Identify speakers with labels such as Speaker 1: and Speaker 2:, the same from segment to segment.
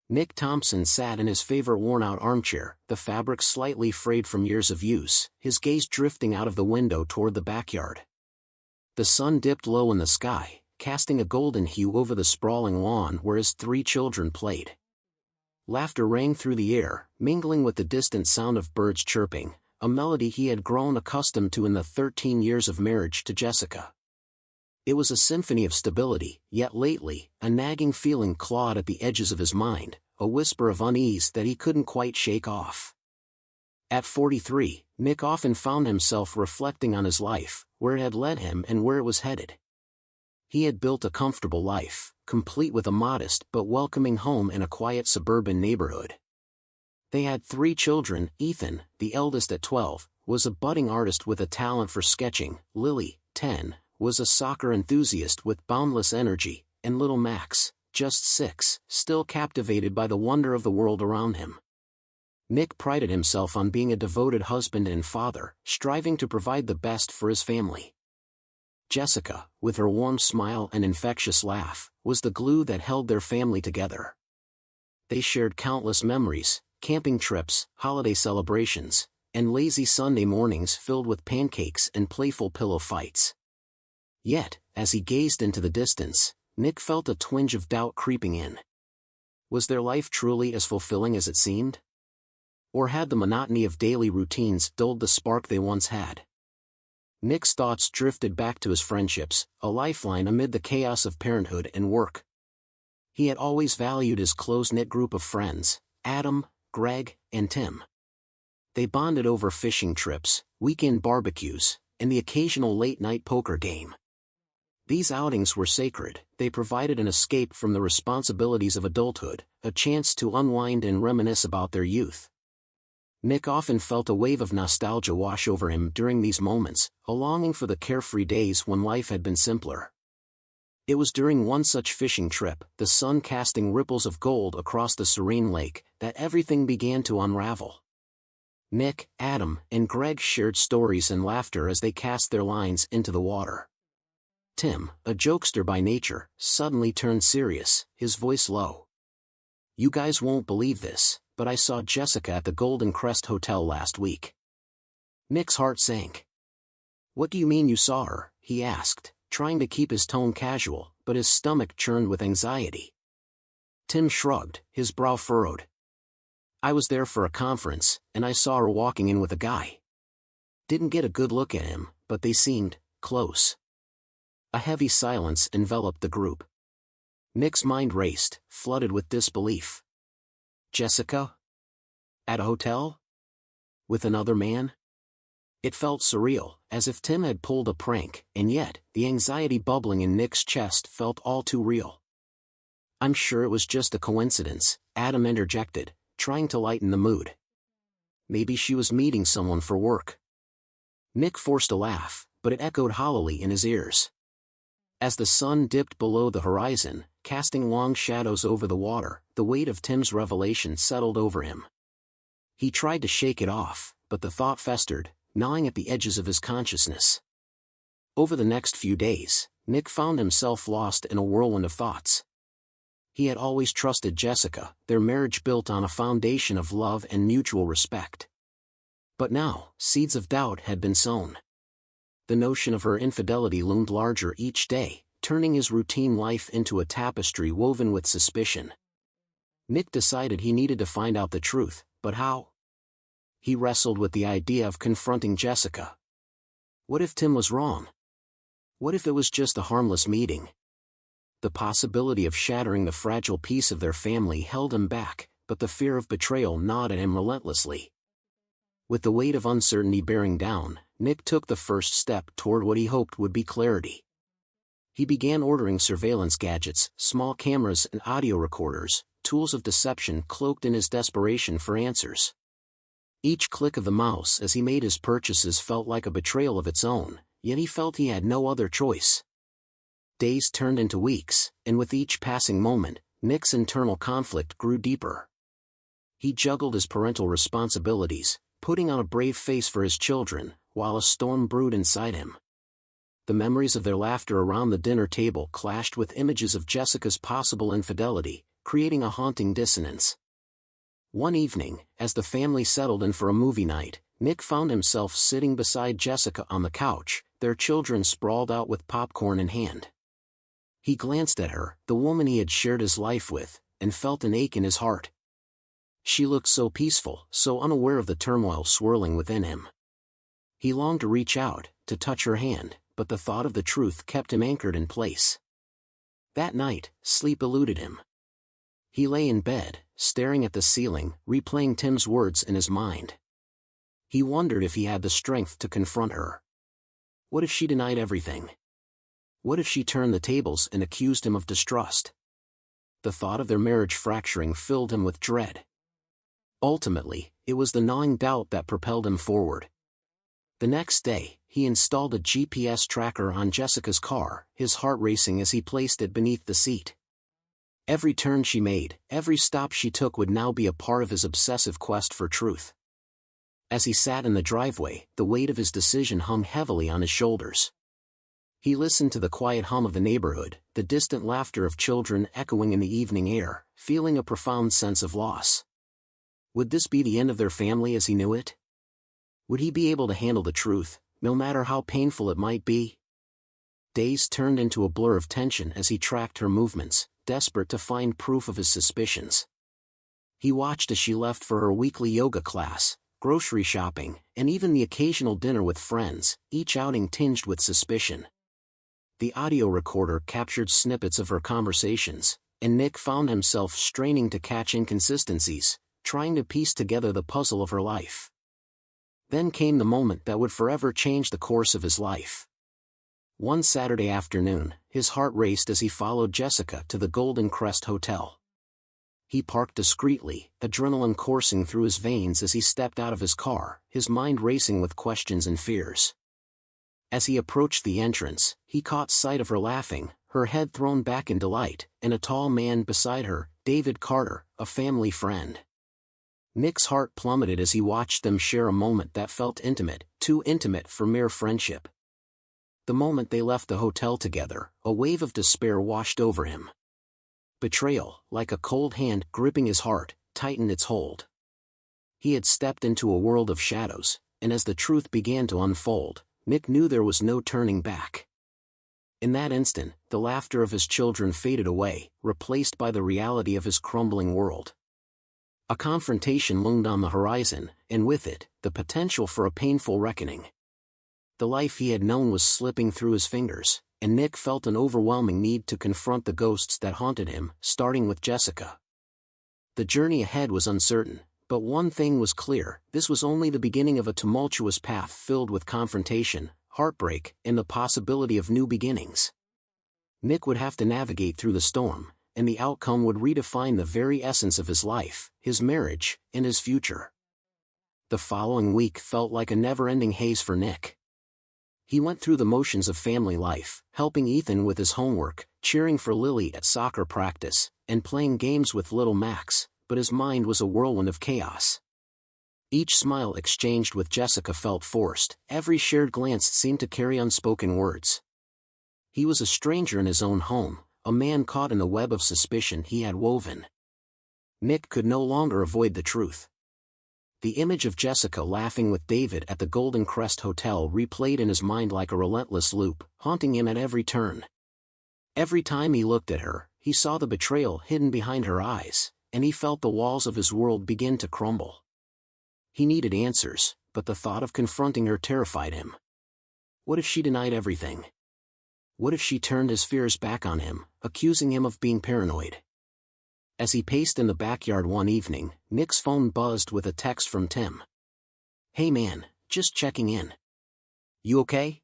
Speaker 1: Nick Thompson sat in his favorite worn-out armchair, the fabric slightly frayed from years of use, his gaze drifting out of the window toward the backyard. The sun dipped low in the sky, casting a golden hue over the sprawling lawn where his 3 children played. Laughter rang through the air, mingling with the distant sound of birds chirping, a melody he had grown accustomed to in the 13 years of marriage to Jessica. It was a symphony of stability, yet lately, a nagging feeling clawed at the edges of his mind, a whisper of unease that he couldn't quite shake off. At 43, Nick often found himself reflecting on his life, where it had led him and where it was headed. He had built a comfortable life, complete with a modest but welcoming home in a quiet suburban neighborhood. They had 3 children. Ethan, the eldest at 12, was a budding artist with a talent for sketching. Lily, 10, was a soccer enthusiast with boundless energy, and little Max, just 6, still captivated by the wonder of the world around him. Nick prided himself on being a devoted husband and father, striving to provide the best for his family. Jessica, with her warm smile and infectious laugh, was the glue that held their family together. They shared countless memories, camping trips, holiday celebrations, and lazy Sunday mornings filled with pancakes and playful pillow fights. Yet, as he gazed into the distance, Nick felt a twinge of doubt creeping in. Was their life truly as fulfilling as it seemed? Or had the monotony of daily routines dulled the spark they once had? Nick's thoughts drifted back to his friendships, a lifeline amid the chaos of parenthood and work. He had always valued his close-knit group of friends, Adam, Greg, and Tim. They bonded over fishing trips, weekend barbecues, and the occasional late-night poker game. These outings were sacred. They provided an escape from the responsibilities of adulthood, a chance to unwind and reminisce about their youth. Nick often felt a wave of nostalgia wash over him during these moments, a longing for the carefree days when life had been simpler. It was during one such fishing trip, the sun casting ripples of gold across the serene lake, that everything began to unravel. Nick, Adam, and Greg shared stories and laughter as they cast their lines into the water. Tim, a jokester by nature, suddenly turned serious, his voice low. "You guys won't believe this, but I saw Jessica at the Golden Crest Hotel last week." Nick's heart sank. "What do you mean you saw her?" he asked, trying to keep his tone casual, but his stomach churned with anxiety. Tim shrugged, his brow furrowed. "I was there for a conference, and I saw her walking in with a guy. Didn't get a good look at him, but they seemed close." A heavy silence enveloped the group. Nick's mind raced, flooded with disbelief. Jessica? At a hotel? With another man? It felt surreal, as if Tim had pulled a prank, and yet, the anxiety bubbling in Nick's chest felt all too real. "I'm sure it was just a coincidence," Adam interjected, trying to lighten the mood. "Maybe she was meeting someone for work." Nick forced a laugh, but it echoed hollowly in his ears. As the sun dipped below the horizon, casting long shadows over the water, the weight of Tim's revelation settled over him. He tried to shake it off, but the thought festered, gnawing at the edges of his consciousness. Over the next few days, Nick found himself lost in a whirlwind of thoughts. He had always trusted Jessica, their marriage built on a foundation of love and mutual respect. But now, seeds of doubt had been sown. The notion of her infidelity loomed larger each day, turning his routine life into a tapestry woven with suspicion. Nick decided he needed to find out the truth, but how? He wrestled with the idea of confronting Jessica. What if Tim was wrong? What if it was just a harmless meeting? The possibility of shattering the fragile peace of their family held him back, but the fear of betrayal gnawed at him relentlessly. With the weight of uncertainty bearing down, Nick took the first step toward what he hoped would be clarity. He began ordering surveillance gadgets, small cameras and audio recorders, tools of deception cloaked in his desperation for answers. Each click of the mouse as he made his purchases felt like a betrayal of its own, yet he felt he had no other choice. Days turned into weeks, and with each passing moment, Nick's internal conflict grew deeper. He juggled his parental responsibilities, putting on a brave face for his children, while a storm brewed inside him. The memories of their laughter around the dinner table clashed with images of Jessica's possible infidelity, creating a haunting dissonance. One evening, as the family settled in for a movie night, Nick found himself sitting beside Jessica on the couch, their children sprawled out with popcorn in hand. He glanced at her, the woman he had shared his life with, and felt an ache in his heart. She looked so peaceful, so unaware of the turmoil swirling within him. He longed to reach out, to touch her hand, but the thought of the truth kept him anchored in place. That night, sleep eluded him. He lay in bed, staring at the ceiling, replaying Tim's words in his mind. He wondered if he had the strength to confront her. What if she denied everything? What if she turned the tables and accused him of distrust? The thought of their marriage fracturing filled him with dread. Ultimately, it was the gnawing doubt that propelled him forward. The next day, he installed a GPS tracker on Jessica's car, his heart racing as he placed it beneath the seat. Every turn she made, every stop she took would now be a part of his obsessive quest for truth. As he sat in the driveway, the weight of his decision hung heavily on his shoulders. He listened to the quiet hum of the neighborhood, the distant laughter of children echoing in the evening air, feeling a profound sense of loss. Would this be the end of their family as he knew it? Would he be able to handle the truth, no matter how painful it might be? Days turned into a blur of tension as he tracked her movements, desperate to find proof of his suspicions. He watched as she left for her weekly yoga class, grocery shopping, and even the occasional dinner with friends, each outing tinged with suspicion. The audio recorder captured snippets of her conversations, and Nick found himself straining to catch inconsistencies, trying to piece together the puzzle of her life. Then came the moment that would forever change the course of his life. One Saturday afternoon, his heart raced as he followed Jessica to the Golden Crest Hotel. He parked discreetly, adrenaline coursing through his veins as he stepped out of his car, his mind racing with questions and fears. As he approached the entrance, he caught sight of her laughing, her head thrown back in delight, and a tall man beside her, David Carter, a family friend. Nick's heart plummeted as he watched them share a moment that felt intimate, too intimate for mere friendship. The moment they left the hotel together, a wave of despair washed over him. Betrayal, like a cold hand gripping his heart, tightened its hold. He had stepped into a world of shadows, and as the truth began to unfold, Nick knew there was no turning back. In that instant, the laughter of his children faded away, replaced by the reality of his crumbling world. A confrontation loomed on the horizon, and with it, the potential for a painful reckoning. The life he had known was slipping through his fingers, and Nick felt an overwhelming need to confront the ghosts that haunted him, starting with Jessica. The journey ahead was uncertain, but one thing was clear: this was only the beginning of a tumultuous path filled with confrontation, heartbreak, and the possibility of new beginnings. Nick would have to navigate through the storm, and the outcome would redefine the very essence of his life, his marriage, and his future. The following week felt like a never-ending haze for Nick. He went through the motions of family life, helping Ethan with his homework, cheering for Lily at soccer practice, and playing games with little Max, but his mind was a whirlwind of chaos. Each smile exchanged with Jessica felt forced, every shared glance seemed to carry unspoken words. He was a stranger in his own home, a man caught in the web of suspicion he had woven. Nick could no longer avoid the truth. The image of Jessica laughing with David at the Golden Crest Hotel replayed in his mind like a relentless loop, haunting him at every turn. Every time he looked at her, he saw the betrayal hidden behind her eyes, and he felt the walls of his world begin to crumble. He needed answers, but the thought of confronting her terrified him. What if she denied everything? What if she turned his fears back on him, accusing him of being paranoid? As he paced in the backyard one evening, Nick's phone buzzed with a text from Tim. "Hey man, just checking in. You okay?"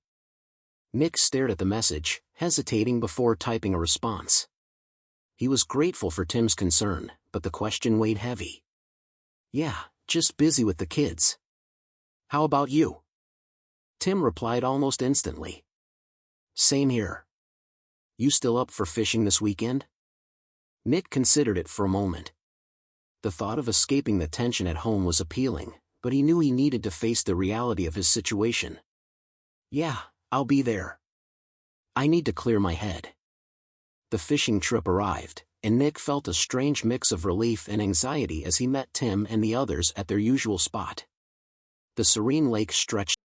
Speaker 1: Nick stared at the message, hesitating before typing a response. He was grateful for Tim's concern, but the question weighed heavy. "Yeah, just busy with the kids. How about you?" Tim replied almost instantly. "Same here. You still up for fishing this weekend?" Nick considered it for a moment. The thought of escaping the tension at home was appealing, but he knew he needed to face the reality of his situation. "Yeah, I'll be there. I need to clear my head." The fishing trip arrived, and Nick felt a strange mix of relief and anxiety as he met Tim and the others at their usual spot. The serene lake stretched